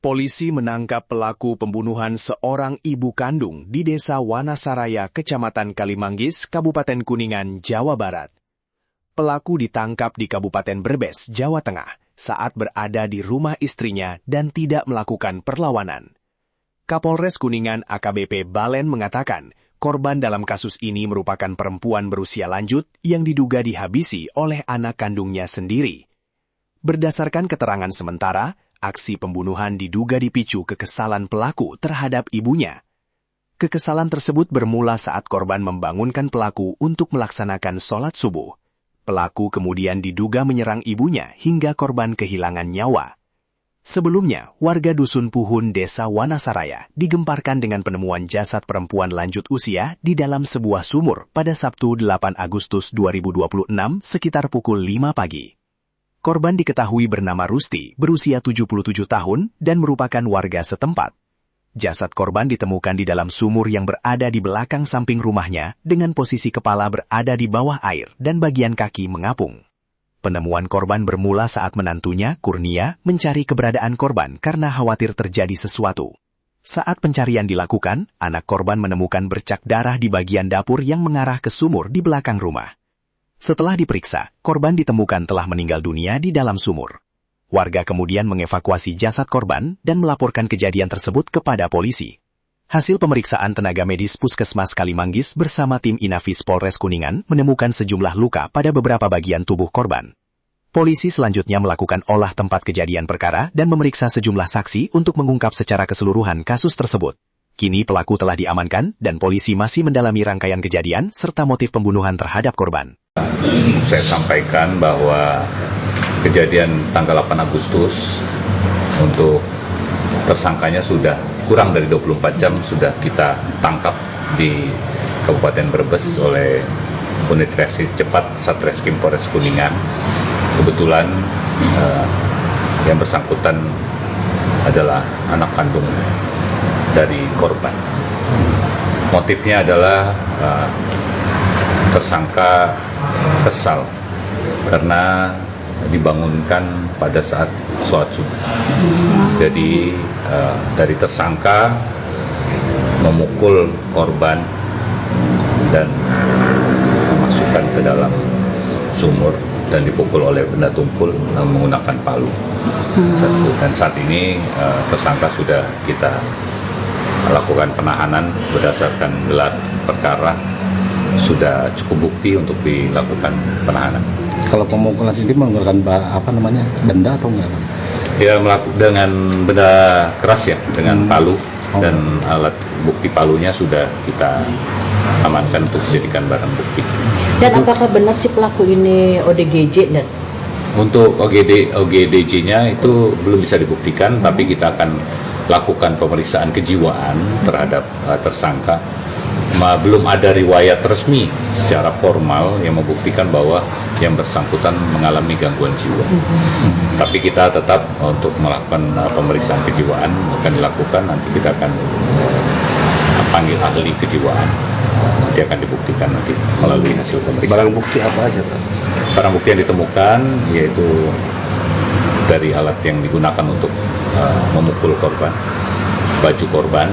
Polisi menangkap pelaku pembunuhan seorang ibu kandung di Desa Wanasaraya, Kecamatan Kalimanggis, Kabupaten Kuningan, Jawa Barat. Pelaku ditangkap di Kabupaten Brebes, Jawa Tengah, saat berada di rumah istrinya dan tidak melakukan perlawanan. Kapolres Kuningan AKBP Balen mengatakan, korban dalam kasus ini merupakan perempuan berusia lanjut yang diduga dihabisi oleh anak kandungnya sendiri. Berdasarkan keterangan sementara, aksi pembunuhan diduga dipicu kekesalan pelaku terhadap ibunya. Kekesalan tersebut bermula saat korban membangunkan pelaku untuk melaksanakan sholat subuh. Pelaku kemudian diduga menyerang ibunya hingga korban kehilangan nyawa. Sebelumnya, warga Dusun Puhun, Desa Wanasaraya digemparkan dengan penemuan jasad perempuan lanjut usia di dalam sebuah sumur pada Sabtu 8 Agustus 2026 sekitar pukul 5 pagi. Korban diketahui bernama Rusti, berusia 77 tahun dan merupakan warga setempat. Jasad korban ditemukan di dalam sumur yang berada di belakang samping rumahnya dengan posisi kepala berada di bawah air dan bagian kaki mengapung. Penemuan korban bermula saat menantunya, Kurnia, mencari keberadaan korban karena khawatir terjadi sesuatu. Saat pencarian dilakukan, anak korban menemukan bercak darah di bagian dapur yang mengarah ke sumur di belakang rumah. Setelah diperiksa, korban ditemukan telah meninggal dunia di dalam sumur. Warga kemudian mengevakuasi jasad korban dan melaporkan kejadian tersebut kepada polisi. Hasil pemeriksaan tenaga medis Puskesmas Kalimanggis bersama tim Inafis Polres Kuningan menemukan sejumlah luka pada beberapa bagian tubuh korban. Polisi selanjutnya melakukan olah tempat kejadian perkara dan memeriksa sejumlah saksi untuk mengungkap secara keseluruhan kasus tersebut. Kini pelaku telah diamankan dan polisi masih mendalami rangkaian kejadian serta motif pembunuhan terhadap korban. Saya sampaikan bahwa kejadian tanggal 8 Agustus untuk tersangkanya sudah kurang dari 24 jam sudah kita tangkap di Kabupaten Brebes oleh Unit Reaksi Cepat Satreskrim Polres Kuningan. Kebetulan yang bersangkutan adalah anak kandung dari korban. Motifnya adalah tersangka kesal karena dibangunkan pada saat sholat subuh. Jadi dari tersangka memukul korban dan memasukkan ke dalam sumur dan dipukul oleh benda tumpul menggunakan palu. Dan saat ini tersangka sudah kita lakukan penahanan berdasarkan gelar perkara, sudah cukup bukti untuk dilakukan penahanan. Kalau pemukulan sendiri menggunakan benda atau enggak? Ya, dengan benda keras ya, dengan palu dan alat bukti palunya sudah kita amankan untuk dijadikan barang bukti. Dan apakah benar si pelaku ini ODGJ, Dan? Untuk OGDJ-nya itu belum bisa dibuktikan, tapi kita akan lakukan pemeriksaan kejiwaan terhadap tersangka. Belum ada riwayat resmi secara formal yang membuktikan bahwa yang bersangkutan mengalami gangguan jiwa. Tapi kita tetap untuk melakukan pemeriksaan kejiwaan akan dilakukan, nanti kita akan panggil ahli kejiwaan. Nanti akan dibuktikan nanti melalui hasil pemeriksaan. Barang bukti apa aja, Pak? Barang bukti yang ditemukan yaitu dari alat yang digunakan untuk memukul korban, baju korban,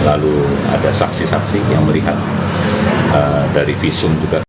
lalu ada saksi-saksi yang melihat, dari visum juga.